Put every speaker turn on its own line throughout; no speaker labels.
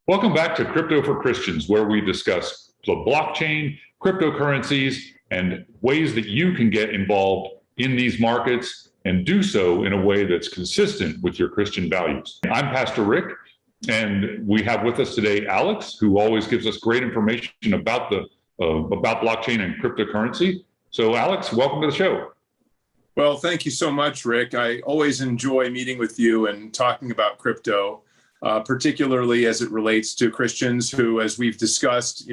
Welcome back to Crypto for Christians, where we discuss the blockchain, cryptocurrencies, and ways that you can get involved in these markets and do so in a way that's consistent with your Christian values. I'm Pastor Rick, and we have with us today Alex, who always gives us great information about blockchain and cryptocurrency. So Alex, welcome to the show.
Well, thank you so much, Rick. I always enjoy meeting with you and talking about crypto, particularly as it relates to Christians who, as we've discussed,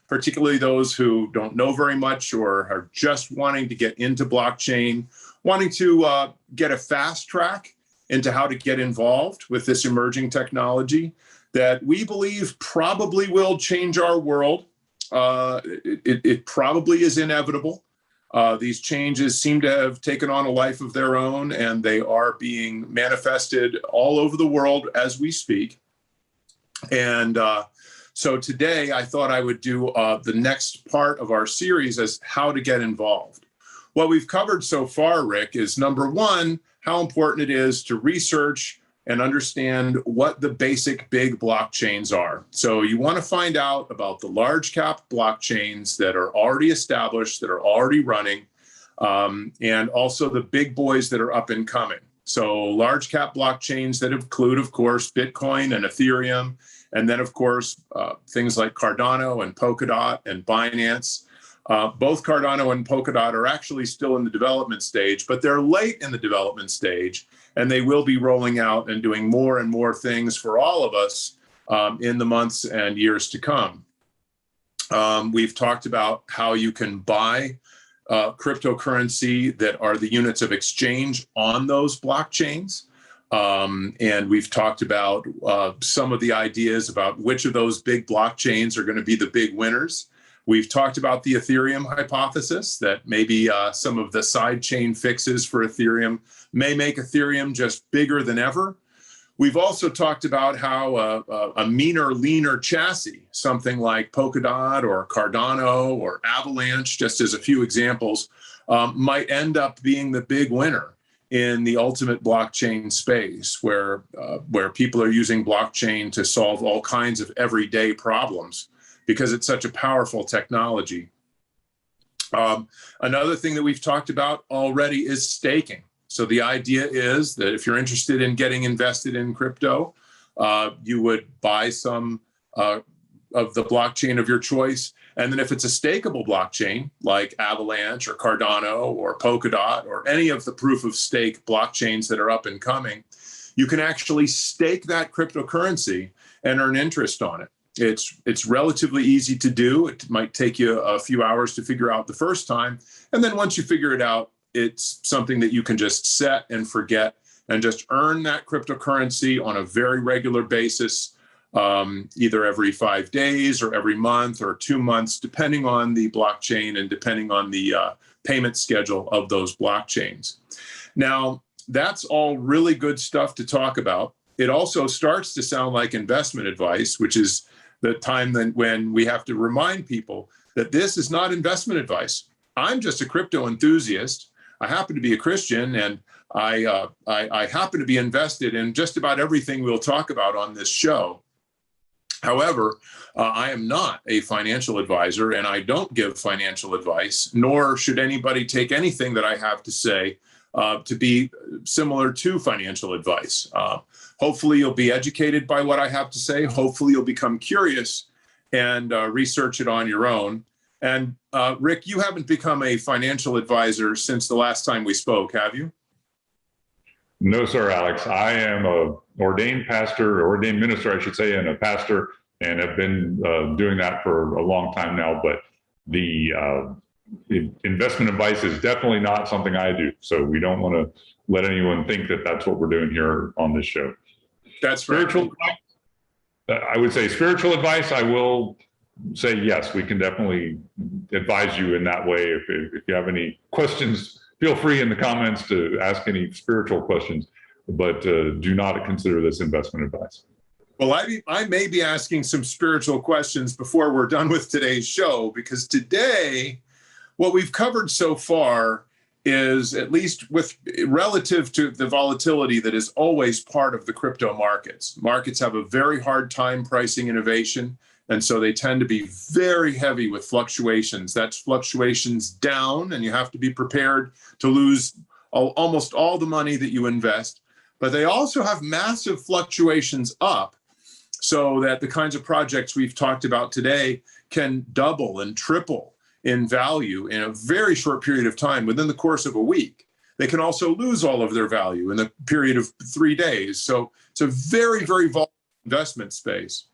particularly those who don't know very much or are just wanting to get into blockchain, wanting to get a fast track into how to get involved with this emerging technology that we believe probably will change our world. It probably is inevitable. These changes seem to have taken on a life of their own, and they are being manifested all over the world as we speak. And so today I thought I would do the next part of our series as how to get involved. What we've covered so far, Rick, is number one, how important it is to research and understand what the basic big blockchains are. So you want to find out about the large cap blockchains that are already established, that are already running, and also the big boys that are up and coming. So large cap blockchains that include, of course, Bitcoin and Ethereum, and then, of course, things like Cardano and Polkadot and Binance. Both Cardano and Polkadot are actually still in the development stage, but they're late in the development stage, and they will be rolling out and doing more and more things for all of us in the months and years to come. We've talked about how you can buy cryptocurrency that are the units of exchange on those blockchains. And we've talked about some of the ideas about which of those big blockchains are going to be the big winners. We've talked about the Ethereum hypothesis, that maybe some of the sidechain fixes for Ethereum may make Ethereum just bigger than ever. We've also talked about how a meaner, leaner chassis, something like Polkadot or Cardano or Avalanche, just as a few examples, might end up being the big winner in the ultimate blockchain space, where people are using blockchain to solve all kinds of everyday problems, because it's such a powerful technology. Another thing that we've talked about already is staking. So the idea is that if you're interested in getting invested in crypto, you would buy some of the blockchain of your choice. And then if it's a stakeable blockchain like Avalanche or Cardano or Polkadot or any of the proof of stake blockchains that are up and coming, you can actually stake that cryptocurrency and earn interest on it. It's relatively easy to do. It might take you a few hours to figure out the first time. And then once you figure it out, it's something that you can just set and forget and just earn that cryptocurrency on a very regular basis, either every 5 days or every month or 2 months, depending on the blockchain and depending on the payment schedule of those blockchains. Now, that's all really good stuff to talk about. It also starts to sound like investment advice, which is the time when we have to remind people that this is not investment advice. I'm just a crypto enthusiast. I happen to be a Christian, and I happen to be invested in just about everything we'll talk about on this show. However, I am not a financial advisor, and I don't give financial advice, nor should anybody take anything that I have to say to be similar to financial advice. Hopefully you'll be educated by what I have to say. Hopefully you'll become curious and research it on your own. And Rick, you haven't become a financial advisor since the last time we spoke, have you?
No, sir, Alex. I am an ordained pastor, ordained minister, I should say, and a pastor, and have been doing that for a long time now. But the investment advice is definitely not something I do. So we don't want to let anyone think that that's what we're doing here on this show.
That's
spiritual advice. I would say spiritual advice. I will say yes, we can definitely advise you in that way. If you have any questions, feel free in the comments to ask any spiritual questions, but do not consider this investment advice.
Well, I may be asking some spiritual questions before we're done with today's show, because today, what we've covered so far is, at least with relative to the volatility that is always part of the crypto markets. Markets have a very hard time pricing innovation, and so they tend to be very heavy with fluctuations. That's fluctuations down, and you have to be prepared to lose almost all the money that you invest. But they also have massive fluctuations up, so that the kinds of projects we've talked about today can double and triple in value in a very short period of time, within the course of a week. They can also lose all of their value in the period of 3 days. So it's a very, very volatile investment space.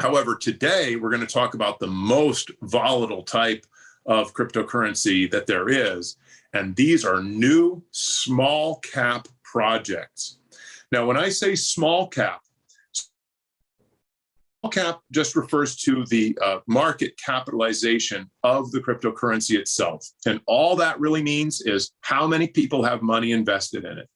However, today we're going to talk about the most volatile type of cryptocurrency that there is, and these are new small cap projects. Now, when I say small cap just refers to the market capitalization of the cryptocurrency itself. And all that really means is how many people have money invested in it.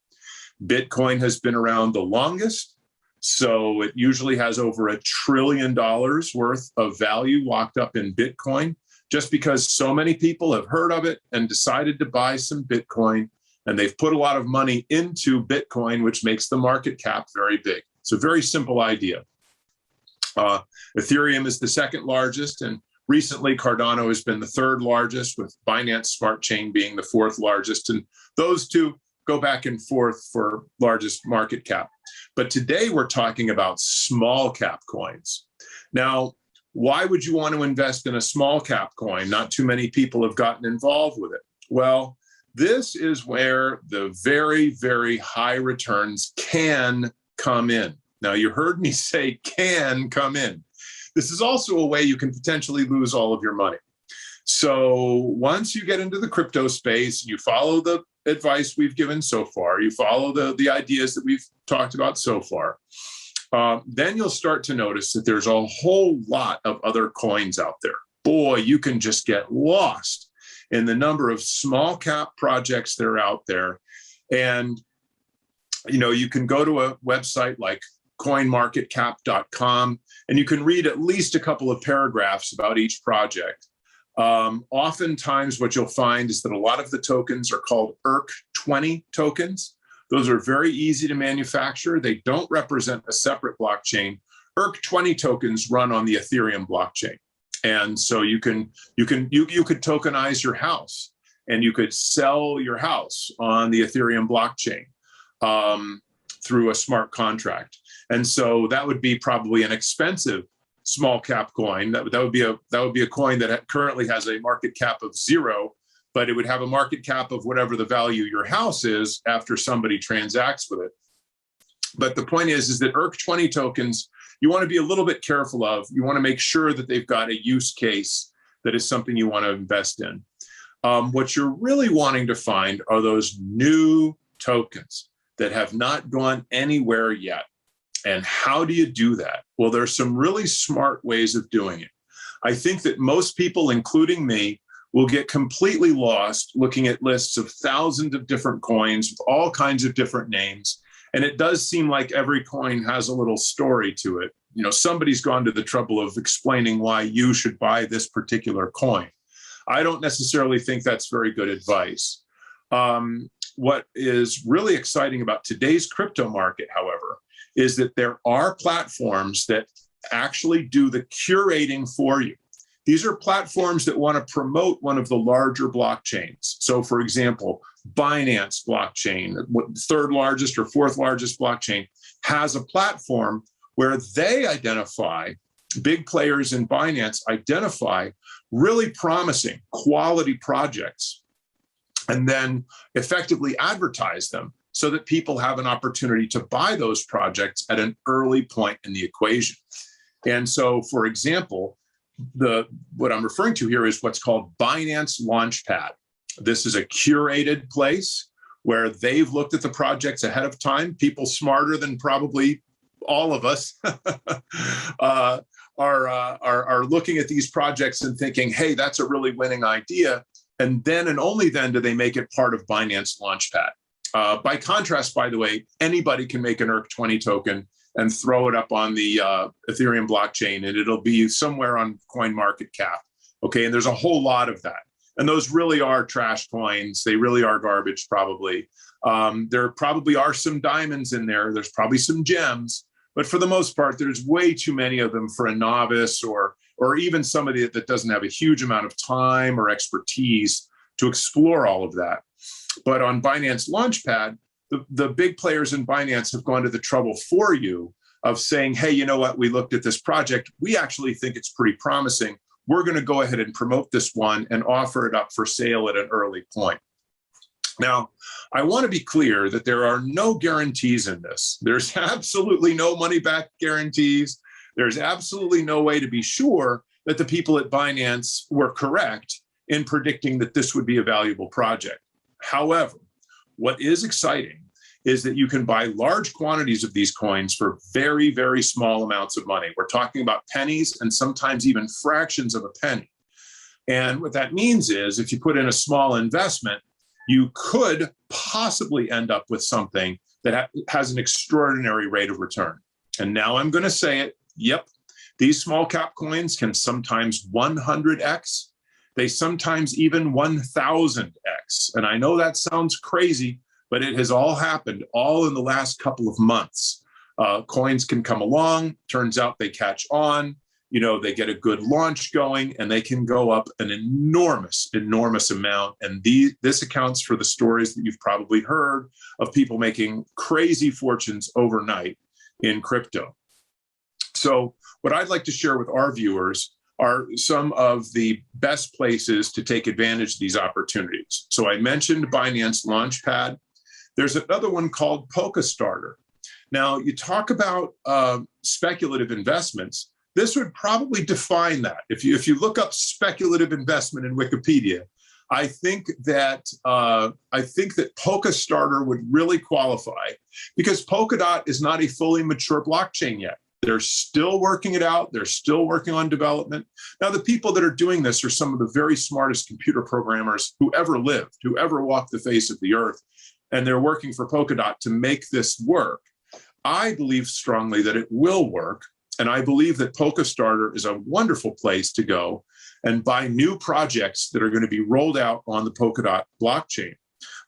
Bitcoin has been around the longest, so it usually has over $1 trillion worth of value locked up in Bitcoin, just because so many people have heard of it and decided to buy some Bitcoin, and they've put a lot of money into Bitcoin, which makes the market cap very big. It's a very simple idea. Ethereum is the second largest, and recently Cardano has been the third largest, with Binance Smart Chain being the fourth largest. And those two go back and forth for largest market cap. But today we're talking about small cap coins. Now, why would you want to invest in a small cap coin? Not too many people have gotten involved with it. Well, this is where the very, very high returns can come in. Now, you heard me say can come in. This is also a way you can potentially lose all of your money. So once you get into the crypto space, you follow the advice we've given so far, you follow the ideas that we've talked about so far, then you'll start to notice that there's a whole lot of other coins out there. Boy, you can just get lost in the number of small cap projects that are out there. And, you know, you can go to a website like coinmarketcap.com, and you can read at least a couple of paragraphs about each project. Oftentimes what you'll find is that a lot of the tokens are called ERC20 tokens. Those are very easy to manufacture. They don't represent a separate blockchain. ERC20 tokens run on the Ethereum blockchain. And so you could tokenize your house, and you could sell your house on the Ethereum blockchain through a smart contract. And so that would be probably an expensive small cap coin. That would be a coin that currently has a market cap of 0, but it would have a market cap of whatever the value your house is after somebody transacts with it. But the point is that ERC20 tokens, you want to be a little bit careful of. You want to make sure that they've got a use case that is something you want to invest in. What you're really wanting to find are those new tokens that have not gone anywhere yet. And how do you do that? Well, there's some really smart ways of doing it. I think that most people, including me, will get completely lost looking at lists of thousands of different coins with all kinds of different names. And it does seem like every coin has a little story to it. You know, somebody's gone to the trouble of explaining why you should buy this particular coin. I don't necessarily think that's very good advice. What is really exciting about today's crypto market, however, is that there are platforms that actually do the curating for you. These are platforms that want to promote one of the larger blockchains. So for example, Binance blockchain, third largest or fourth largest blockchain, has a platform where they identify, big players in Binance identify really promising quality projects and then effectively advertise them so that people have an opportunity to buy those projects at an early point in the equation. And so, for example, what I'm referring to here is what's called Binance Launch Pad. This is a curated place where they've looked at the projects ahead of time. People smarter than probably all of us are looking at these projects and thinking, hey, that's a really winning idea. And then and only then do they make it part of Binance Launch Pad. By contrast, by the way, anybody can make an ERC20 token and throw it up on the Ethereum blockchain, and it'll be somewhere on CoinMarketCap. Okay, and there's a whole lot of that. And those really are trash coins. They really are garbage, probably. There probably are some diamonds in there. There's probably some gems. But for the most part, there's way too many of them for a novice or even somebody that doesn't have a huge amount of time or expertise to explore all of that. But on Binance Launch Pad, the big players in Binance have gone to the trouble for you of saying, hey, you know what? We looked at this project. We actually think it's pretty promising. We're going to go ahead and promote this one and offer it up for sale at an early point. Now, I want to be clear that there are no guarantees in this. There's absolutely no money-back guarantees. There's absolutely no way to be sure that the people at Binance were correct in predicting that this would be a valuable project. However, what is exciting is that you can buy large quantities of these coins for very, very small amounts of money. We're talking about pennies and sometimes even fractions of a penny. And what that means is if you put in a small investment, you could possibly end up with something that has an extraordinary rate of return. And now I'm going to say it. Yep, these small cap coins can sometimes 100x. They sometimes even 1000x. And I know that sounds crazy, but it has all happened all in the last couple of months. Coins can come along, turns out they catch on, they get a good launch going, and they can go up an enormous, enormous amount. And this accounts for the stories that you've probably heard of people making crazy fortunes overnight in crypto. So what I'd like to share with our viewers are some of the best places to take advantage of these opportunities. So I mentioned Binance Launch Pad. There's another one called PokerStarter. Now, you talk about speculative investments. This would probably define that. If you look up speculative investment in Wikipedia, I think that PokerStarter would really qualify because Polkadot is not a fully mature blockchain yet. They're still working it out. They're still working on development. Now, the people that are doing this are some of the very smartest computer programmers who ever lived, who ever walked the face of the earth. And they're working for Polkadot to make this work. I believe strongly that it will work. And I believe that PokerStarter is a wonderful place to go and buy new projects that are going to be rolled out on the Polkadot blockchain.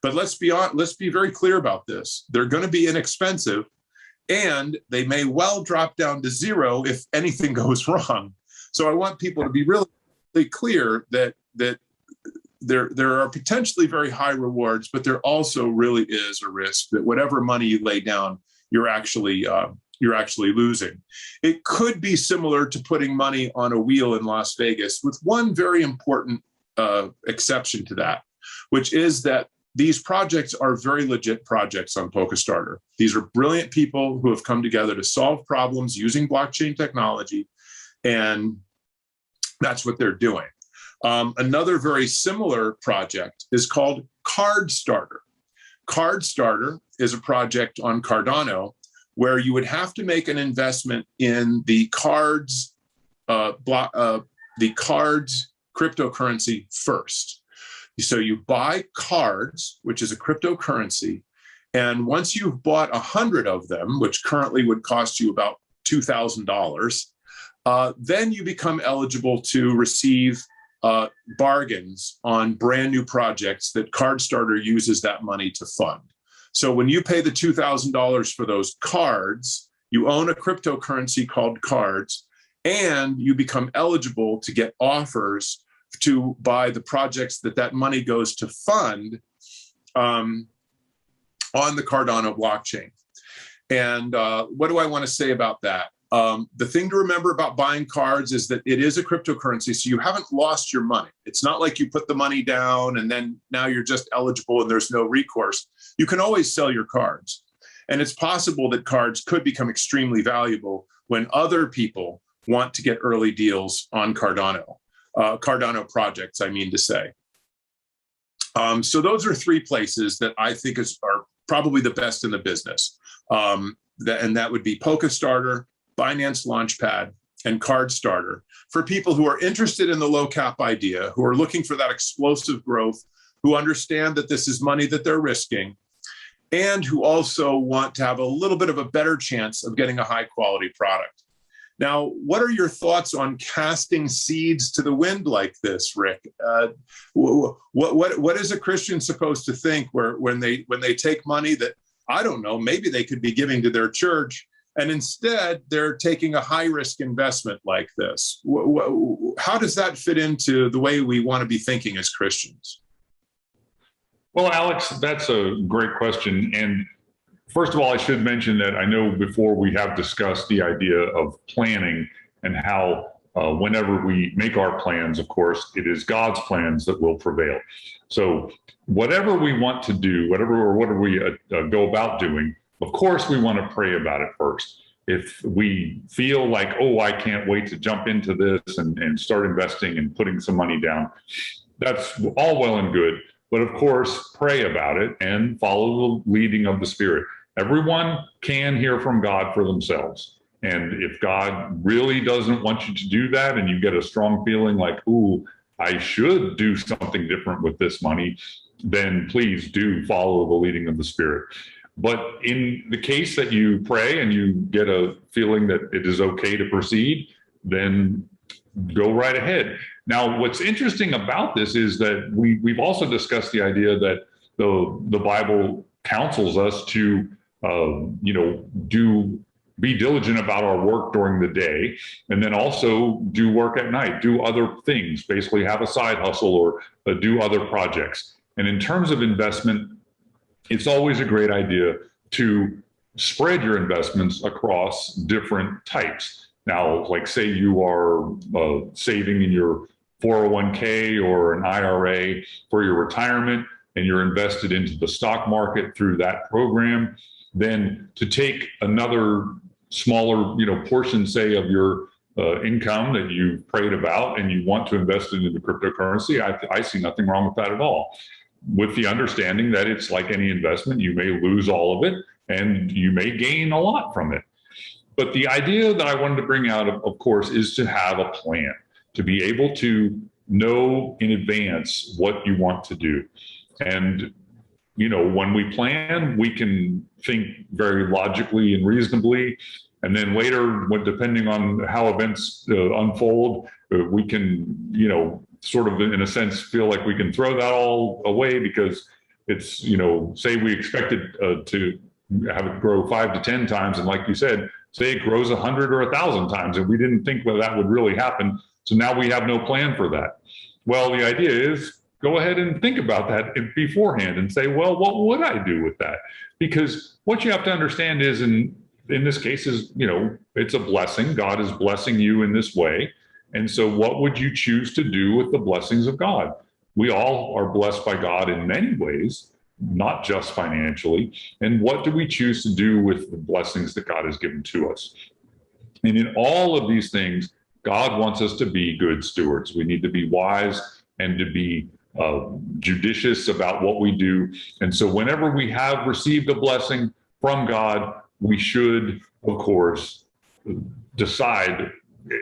But let's be very clear about this. They're going to be inexpensive, and they may well drop down to zero if anything goes wrong. So I want people to be really clear that there are potentially very high rewards, but there also really is a risk that whatever money you lay down, you're actually losing. It could be similar to putting money on a wheel in Las Vegas, with one very important exception to that, which is that these projects are very legit projects on PokerStarter. These are brilliant people who have come together to solve problems using blockchain technology, and that's what they're doing. Another very similar project is called CardStarter. CardStarter is a project on Cardano where you would have to make an investment in the cards cryptocurrency first. So you buy cards, which is a cryptocurrency, and once you've bought 100 of them, which currently would cost you about $2,000, then you become eligible to receive bargains on brand new projects that CardStarter uses that money to fund. So when you pay the $2,000 for those cards, you own a cryptocurrency called cards, and you become eligible to get offers to buy the projects that money goes to fund on the Cardano blockchain. And what do I want to say about that? The thing to remember about buying cards is that it is a cryptocurrency, so you haven't lost your money. It's not like you put the money down and then now you're just eligible and there's no recourse. You can always sell your cards. And it's possible that cards could become extremely valuable when other people want to get early deals on Cardano projects, I mean to say. So those are three places that I think are probably the best in the business. And that would be PokerStarter, Binance Launch Pad, and CardStarter for people who are interested in the low cap idea, who are looking for that explosive growth, who understand that this is money that they're risking, and who also want to have a little bit of a better chance of getting a high quality product. Now, what are your thoughts on casting seeds to the wind like this, Rick? What is a Christian supposed to think when they take money that, I don't know, maybe they could be giving to their church, and instead they're taking a high-risk investment like this? How does that fit into the way we want to be thinking as Christians?
Well, Alex, that's a great question. And first of all, I should mention that I know before we have discussed the idea of planning and how whenever we make our plans, of course, it is God's plans that will prevail. So whatever we want to do, whatever we go about doing, of course, we want to pray about it first. If we feel like, oh, I can't wait to jump into this and start investing and putting some money down, that's all well and good. But of course, pray about it and follow the leading of the Spirit. Everyone can hear from God for themselves. And if God really doesn't want you to do that, and you get a strong feeling like, ooh, I should do something different with this money, then please do follow the leading of the Spirit. But in the case that you pray and you get a feeling that it is okay to proceed, then go right ahead. Now, what's interesting about this is that we've also discussed the idea that the Bible counsels us to, be diligent about our work during the day, and then also do work at night, do other things, basically have a side hustle or do other projects. And in terms of investment, it's always a great idea to spread your investments across different types. Now, like say you are saving in your 401k or an IRA for your retirement, and you're invested into the stock market through that program, then to take another smaller, portion, say, of your income that you've prayed about and you want to invest it into cryptocurrency, I see nothing wrong with that at all. With the understanding that it's like any investment, you may lose all of it and you may gain a lot from it. But the idea that I wanted to bring out, of course, is to have a plan, to be able to know in advance what you want to do. And, when we plan, we can think very logically and reasonably. And then later, depending on how events unfold, we can, sort of in a sense, feel like we can throw that all away because it's, say we expected to have it grow 5 to 10 times. And like you said, say it grows 100 or 1,000 times, and we didn't think that would really happen. So now we have no plan for that. Well, the idea is go ahead and think about that beforehand and say, well, what would I do with that? Because what you have to understand is, in this case, is, it's a blessing. God is blessing you in this way. And so what would you choose to do with the blessings of God? We all are blessed by God in many ways, not just financially. And what do we choose to do with the blessings that God has given to us? And in all of these things, God wants us to be good stewards. We need to be wise and to be judicious about what we do. And so whenever we have received a blessing from God, we should, of course, decide,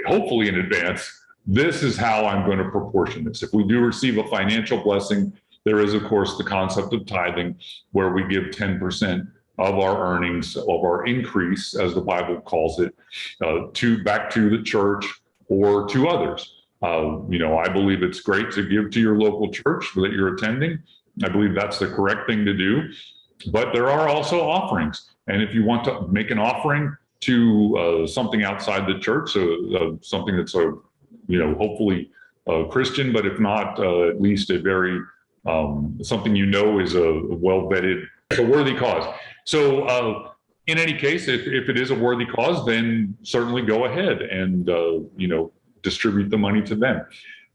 hopefully in advance, this is how I'm going to proportion this. If we do receive a financial blessing, there is, of course, the concept of tithing, where we give 10% of our earnings, of our increase, as the Bible calls it, back to the church or to others. I believe it's great to give to your local church that you're attending. I believe that's the correct thing to do. But there are also offerings. And if you want to make an offering to something outside the church, so something that's hopefully Christian, but if not, at least a very something is a well-vetted, a worthy cause. So in any case, if it is a worthy cause, then certainly go ahead and distribute the money to them.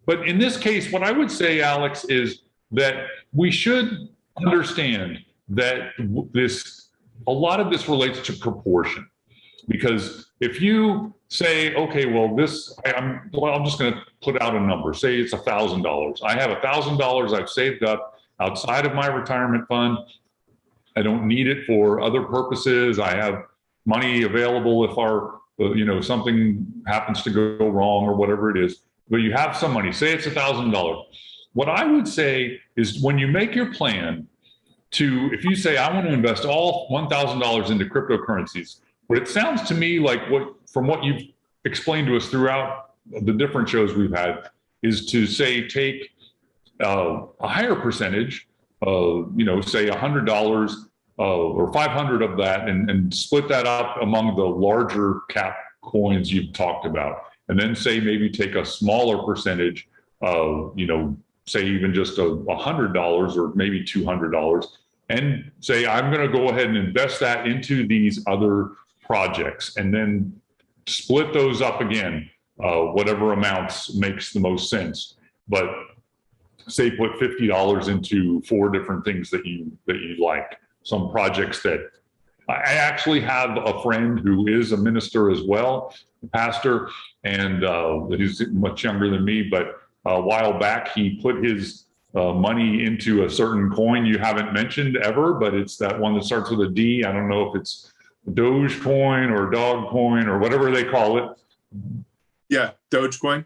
But in this case, what I would say, Alex, is that we should understand that a lot of this relates to proportion. Because if you say, okay, well, I'm just going to put out a number. Say it's $1,000. I have $1,000 I've saved up outside of my retirement fund. I don't need it for other purposes. I have money available if something happens to go wrong or whatever it is. But you have some money. Say it's $1,000. What I would say is, when you make your plan if you say, I want to invest all $1,000 into cryptocurrencies, but it sounds to me like from what you've explained to us throughout the different shows we've had is to say, take a higher percentage, say $100 or 500 of that, and split that up among the larger cap coins you've talked about. And then say maybe take a smaller percentage of, say even just $100 or maybe $200, and say, I'm going to go ahead and invest that into these other projects, and then split those up again, whatever amounts makes the most sense. But say put $50 into 4 different things that you like, some projects that I actually have a friend who is a minister as well, a pastor, and he's much younger than me, but a while back he put his money into a certain coin you haven't mentioned ever, but it's that one that starts with a D. I don't know if it's Dogecoin or Dogcoin or whatever they call it.
Yeah, Dogecoin.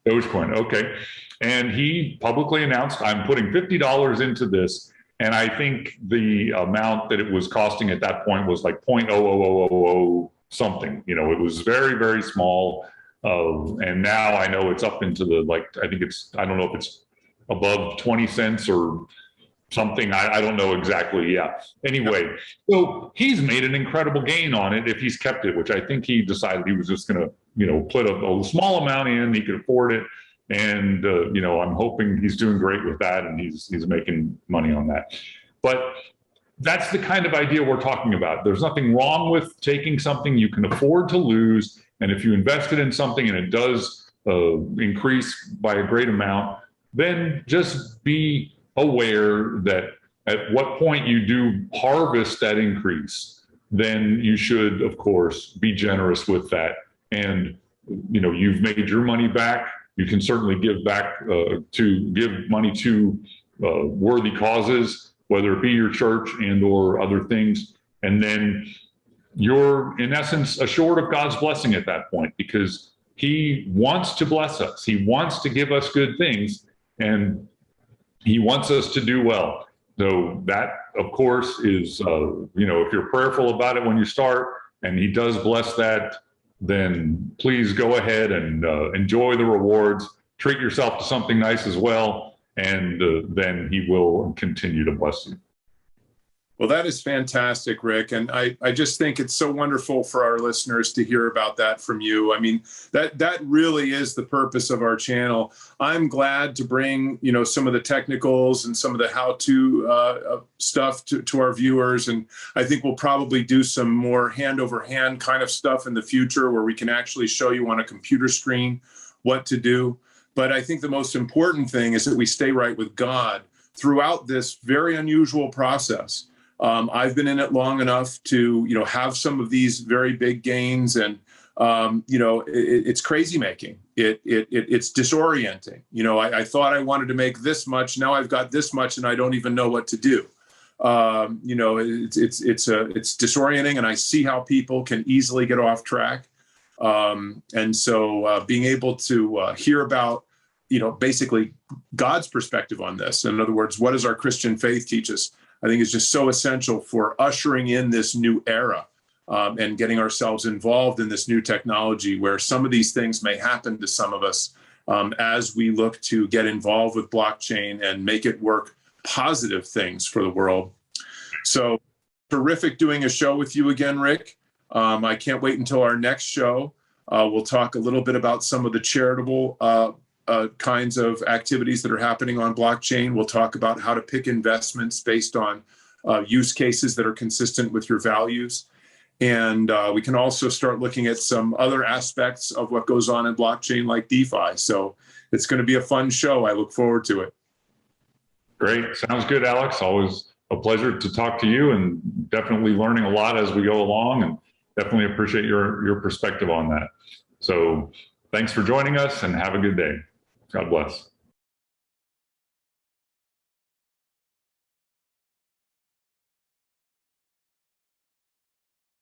Dogecoin, okay. And he publicly announced, I'm putting $50 into this. And I think the amount that it was costing at that point was like 0.00000 something. It was very, very small. And now I know it's up into the, I don't know if it's above 20 cents or something. I don't know exactly. Yeah. Anyway, so he's made an incredible gain on it if he's kept it, which I think he decided he was just going to, put a small amount in. He could afford it. And, I'm hoping he's doing great with that, and he's making money on that. But that's the kind of idea we're talking about. There's nothing wrong with taking something you can afford to lose. And if you invested in something and it does increase by a great amount, then just be aware that at what point you do harvest that increase, then you should, of course, be generous with that. And, you've made your money back. You can certainly give back give money to worthy causes, whether it be your church and or other things. And then you're, in essence, assured of God's blessing at that point, because he wants to bless us. He wants to give us good things, and he wants us to do well. So that, of course, is, if you're prayerful about it when you start and he does bless that, then please go ahead and enjoy the rewards. Treat yourself to something nice as well, and then he will continue to bless you.
Well, that is fantastic, Rick. And I just think it's so wonderful for our listeners to hear about that from you. I mean, that really is the purpose of our channel. I'm glad to bring, some of the technicals and some of the how-to stuff to our viewers. And I think we'll probably do some more hand-over-hand kind of stuff in the future, where we can actually show you on a computer screen what to do. But I think the most important thing is that we stay right with God throughout this very unusual process. I've been in it long enough to, have some of these very big gains, and, it's crazy making. It's disorienting. I thought I wanted to make this much. Now I've got this much and I don't even know what to do. It's disorienting, and I see how people can easily get off track. And so being able to hear about, basically God's perspective on this. In other words, what does our Christian faith teach us? I think is just so essential for ushering in this new era and getting ourselves involved in this new technology, where some of these things may happen to some of us as we look to get involved with blockchain and make it work positive things for the world. So terrific doing a show with you again, Rick. I can't wait until our next show. We'll talk a little bit about some of the charitable kinds of activities that are happening on blockchain. We'll talk about how to pick investments based on use cases that are consistent with your values. And we can also start looking at some other aspects of what goes on in blockchain, like DeFi. So it's going to be a fun show. I look forward to it.
Great. Sounds good, Alex. Always a pleasure to talk to you, and definitely learning a lot as we go along, and definitely appreciate your perspective on that. So thanks for joining us, and have a good day. God bless.